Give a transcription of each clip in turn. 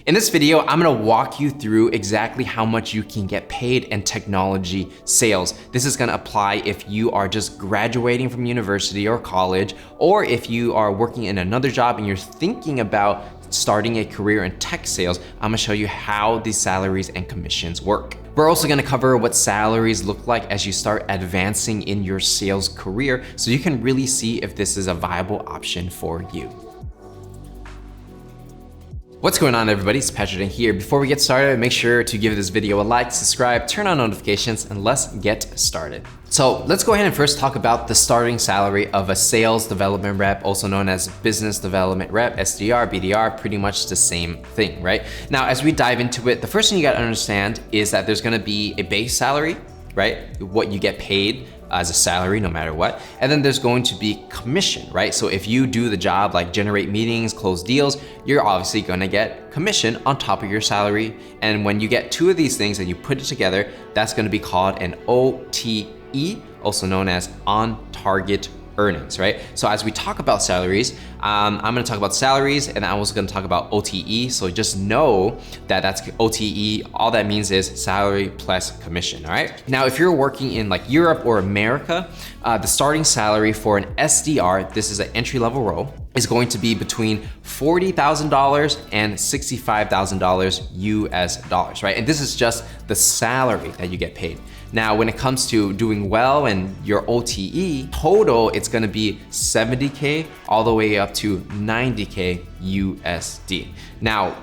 In this video, I'm gonna walk you through exactly how much you can get paid in technology sales. This is gonna apply if you are just graduating from university or college, or if you are working in another job and you're thinking about starting a career in tech sales. I'm gonna show you how these salaries and commissions work. We're also gonna cover what salaries look like as you start advancing in your sales career so you can really see if this is a viable option for you. What's going on, everybody? It's Patrick here. Before we get started, make sure to give this video a like, subscribe, turn on notifications, and let's get started. So let's go ahead and first talk about the starting salary of a sales development rep, also known as business development rep, SDR, BDR, pretty much the same thing, right? Now, as we dive into it, the first thing you gotta understand is that there's gonna be a base salary, right? What you get paid as a salary no matter what. And then there's going to be commission, right? So if you do the job like generate meetings, close deals, you're obviously gonna get commission on top of your salary. And when you get two of these things and you put it together, that's gonna be called an OTE, also known as on target earnings, right? So as we talk about salaries, I'm gonna talk about salaries and I'm also gonna talk about OTE. So just know that that's OTE. All that means is salary plus commission, all right? Now, if you're working in like Europe or America, the starting salary for an SDR, this is an entry-level role, is going to be between $40,000 and $65,000 US dollars, right? And this is just the salary that you get paid. Now, when it comes to doing well and your OTE, total, it's gonna be 70K all the way up to 90K USD. Now,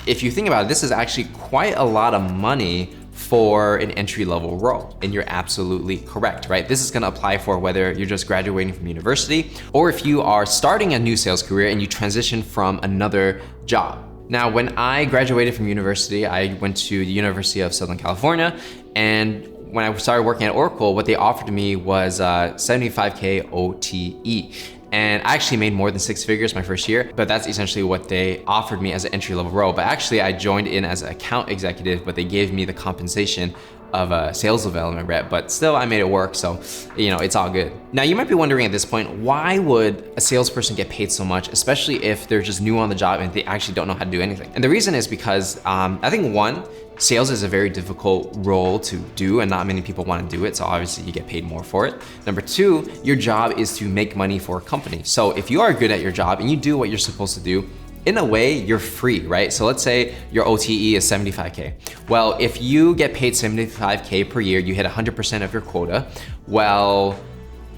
if you think about it, this is actually quite a lot of money for an entry-level role, and you're absolutely correct, right? This is gonna apply for whether you're just graduating from university or if you are starting a new sales career and you transition from another job. Now, when I graduated from university, I went to the University of Southern California, and when I started working at Oracle, what they offered me was 75K OTE. And I actually made more than six figures my first year, but that's essentially what they offered me as an entry-level role. But actually I joined in as an account executive, but they gave me the compensation of a sales development rep, but still I made it work, so you know, it's all good. Now you might be wondering at this point, why would a salesperson get paid so much, especially if they're just new on the job and they actually don't know how to do anything? And the reason is because I think one, sales is a very difficult role to do and not many people want to do it, so obviously you get paid more for it. Number two, your job is to make money for a company. So if you are good at your job and you do what you're supposed to do, in a way, you're free, right? So let's say your OTE is 75K. Well, if you get paid 75K per year, you hit 100% of your quota, well,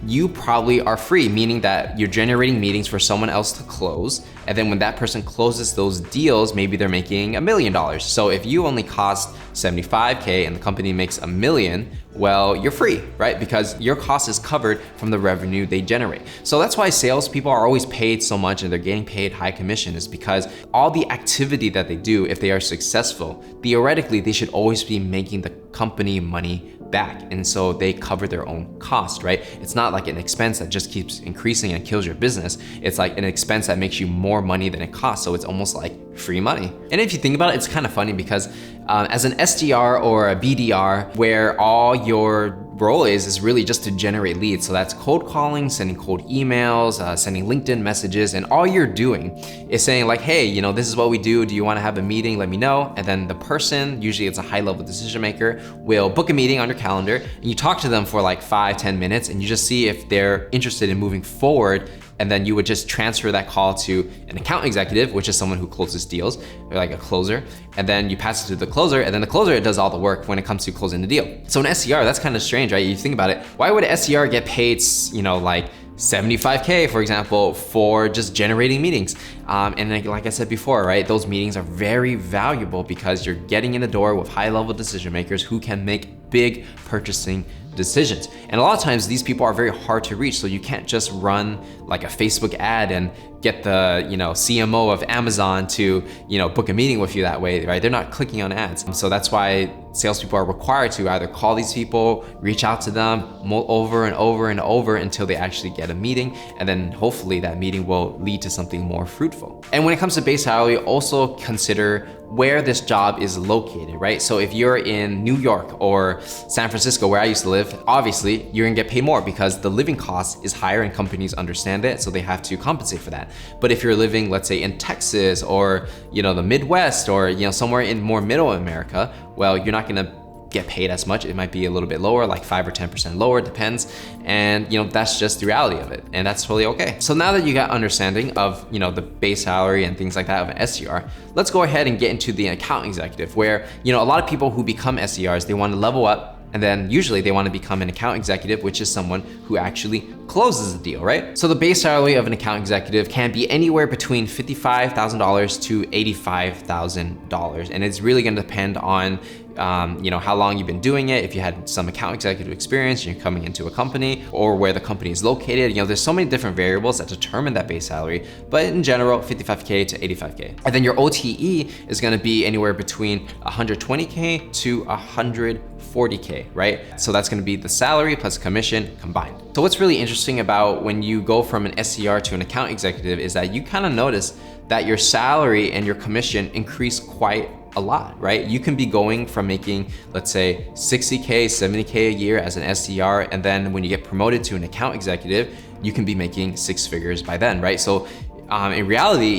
you probably are free, meaning that you're generating meetings for someone else to close. And then when that person closes those deals, maybe they're making $1 million. So if you only cost 75K and the company makes $1 million, well, you're free, right? Because your cost is covered from the revenue they generate. So that's why salespeople are always paid so much and they're getting paid high commission, is because all the activity that they do, if they are successful, theoretically, they should always be making the company money back. And so they cover their own cost, right? It's not like an expense that just keeps increasing and kills your business. It's like an expense that makes you more money than it costs. So it's almost like free money. And if you think about it, it's kind of funny because as an SDR or a BDR, where all your role is really just to generate leads. So that's cold calling, sending cold emails, sending LinkedIn messages, and all you're doing is saying like, hey, you know, this is what we do. Do you want to have a meeting? Let me know. And then the person, usually it's a high-level decision maker, will book a meeting on your calendar and you talk to them for like 5-10 minutes and you just see if they're interested in moving forward. And then you would just transfer that call to an account executive, which is someone who closes deals, or like a closer. And then you pass it to the closer, and then the closer does all the work when it comes to closing the deal. So an SDR, that's kind of strange, right? You think about it, why would an SDR get paid, you know, like 75K, for example, for just generating meetings? And like I said before, right, those meetings are very valuable because you're getting in the door with high-level decision makers who can make big purchasing decisions. And a lot of times these people are very hard to reach, so you can't just run like a Facebook ad and get the, you know, CMO of Amazon to, you know, book a meeting with you that way, right? They're not clicking on ads. So that's why salespeople are required to either call these people, reach out to them over and over and over until they actually get a meeting, and then hopefully that meeting will lead to something more fruitful. And when it comes to base salary, also consider where this job is located, right? So if you're in New York or San Francisco, where I used to live, obviously you're gonna get paid more because the living cost is higher and companies understand it, so they have to compensate for that. But if you're living, let's say in Texas or the Midwest or somewhere in more middle America, well, you're not gonna get paid as much. It might be a little bit lower, like 5 or 10% lower, depends. And that's just the reality of it. And that's totally okay. So now that you got understanding of, the base salary and things like that of an SDR, let's go ahead and get into the account executive where, a lot of people who become SDRs, they want to level up. And then usually they want to become an account executive, which is someone who actually closes the deal, right? So the base salary of an account executive can be anywhere between $55,000 to $85,000. And it's really going to depend on how long you've been doing it, if you had some account executive experience and you're coming into a company, or where the company is located. There's so many different variables that determine that base salary, but in general, 55K to 85K. And then your OTE is gonna be anywhere between 120K to 140K, right? So that's gonna be the salary plus commission combined. So what's really interesting about when you go from an SDR to an account executive is that you kind of notice that your salary and your commission increase quite a lot, right? You can be going from making, let's say 60K, 70K a year as an SDR, and then when you get promoted to an account executive, you can be making 6 figures by then, right? So in reality,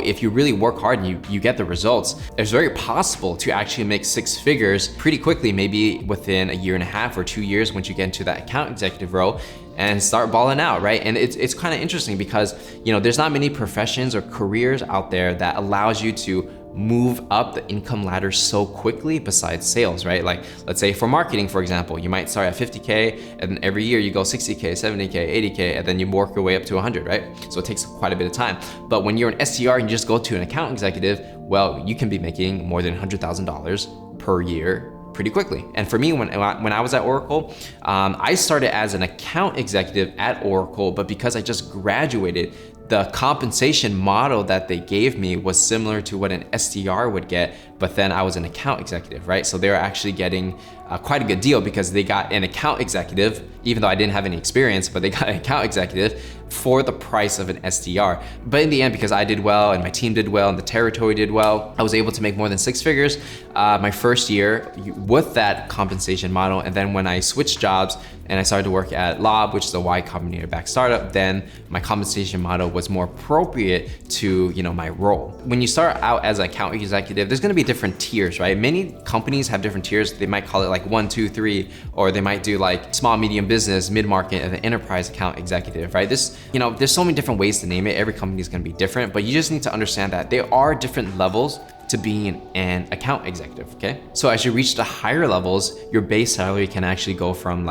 if you really work hard and you get the results, it's very possible to actually make 6 figures pretty quickly, maybe within a year and a half or 2 years once you get into that account executive role and start balling out, right? And it's kind of interesting because, there's not many professions or careers out there that allows you to move up the income ladder so quickly besides sales, right? Like, let's say for marketing, for example, you might start at 50K and then every year you go 60K, 70K, 80K, and then you work your way up to 100, right? So it takes quite a bit of time. But when you're an SDR and you just go to an account executive, well, you can be making more than $100,000 per year pretty quickly. And for me, when I was at Oracle, I started as an account executive at Oracle, but because I just graduated, the compensation model that they gave me was similar to what an SDR would get, but then I was an account executive, right? So they were actually getting quite a good deal because they got an account executive, even though I didn't have any experience, but they got an account executive for the price of an SDR. But in the end, because I did well and my team did well and the territory did well, I was able to make more than 6 figures my first year with that compensation model. And then when I switched jobs and I started to work at Lob, which is a Y Combinator-backed startup, then my compensation model was more appropriate to my role. When you start out as an account executive, there's gonna be different tiers, right? Many companies have different tiers. They might call it like 1, 2, 3, or they might do like small, medium business, mid-market, and an enterprise account executive, right? There's so many different ways to name it. Every company is gonna be different, but you just need to understand that there are different levels to being an account executive, okay? So as you reach the higher levels, your base salary can actually go from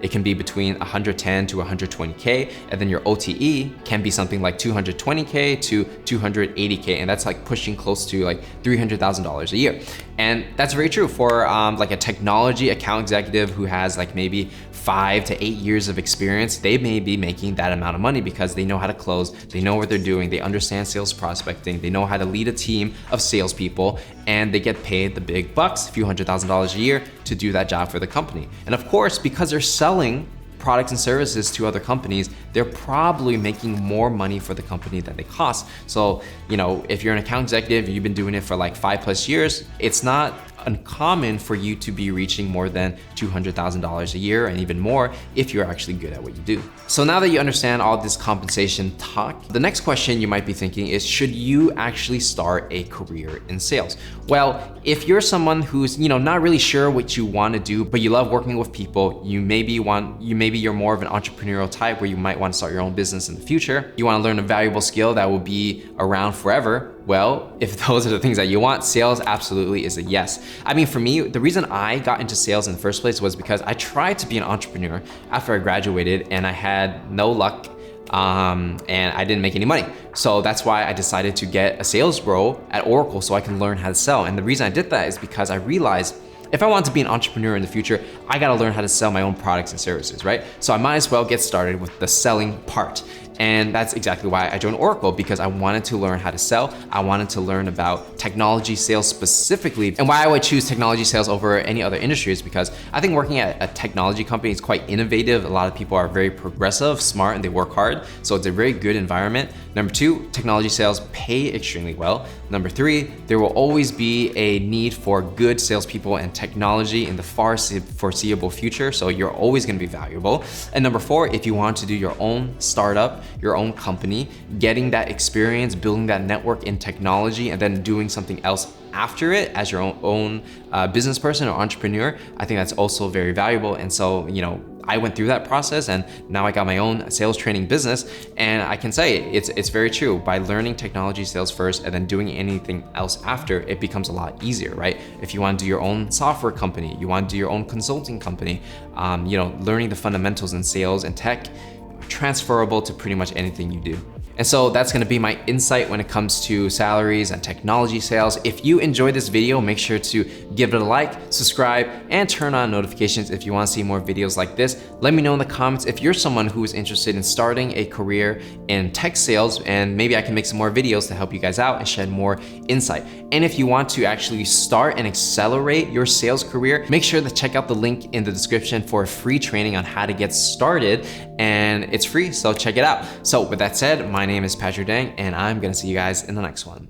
it can be between 110 to 120K, and then your OTE can be something like 220K to 280K, and that's like pushing close to like $300,000 a year. And that's very true for like a technology account executive who has like maybe 5 to 8 years of experience. They may be making that amount of money because they know how to close, they know what they're doing, they understand sales prospecting, they know how to lead a team of salespeople, and they get paid the big bucks, a few $100,000 a year to do that job for the company. And of course, because they're selling products and services to other companies, they're probably making more money for the company than they cost. So, if you're an account executive, you've been doing it for like 5+ years, it's not uncommon for you to be reaching more than $200,000 a year and even more if you're actually good at what you do. So now that you understand all this compensation talk, the next question you might be thinking is, should you actually start a career in sales? Well, if you're someone who's not really sure what you want to do, but you love working with people, maybe you're more of an entrepreneurial type where you might want to start your own business in the future. You want to learn a valuable skill that will be around forever. Well, if those are the things that you want, sales absolutely is a yes. I mean, for me, the reason I got into sales in the first place was because I tried to be an entrepreneur after I graduated and I had no luck and I didn't make any money. So that's why I decided to get a sales role at Oracle so I can learn how to sell. And the reason I did that is because I realized if I want to be an entrepreneur in the future, I gotta learn how to sell my own products and services, right? So I might as well get started with the selling part. And that's exactly why I joined Oracle, because I wanted to learn how to sell. I wanted to learn about technology sales specifically. And why I would choose technology sales over any other industry is because I think working at a technology company is quite innovative. A lot of people are very progressive, smart, and they work hard. So it's a very good environment. Number two, technology sales pay extremely well. Number three, there will always be a need for good salespeople and technology in the far foreseeable future. So you're always gonna be valuable. And number four, if you want to do your own startup, your own company, getting that experience, building that network in technology, and then doing something else after it as your own business person or entrepreneur, I think that's also very valuable. And so, I went through that process and now I got my own sales training business, and I can say it's very true. By learning technology sales first and then doing anything else after, it becomes a lot easier, right? If you want to do your own software company, you want to do your own consulting company, learning the fundamentals in sales and tech, transferable to pretty much anything you do. And so that's gonna be my insight when it comes to salaries and technology sales. If you enjoyed this video, make sure to give it a like, subscribe, and turn on notifications if you wanna see more videos like this. Let me know in the comments if you're someone who is interested in starting a career in tech sales, and maybe I can make some more videos to help you guys out and shed more insight. And if you want to actually start and accelerate your sales career, make sure to check out the link in the description for a free training on how to get started, and it's free, so check it out. So with that said, my name is Patrick Dang, and I'm gonna see you guys in the next one.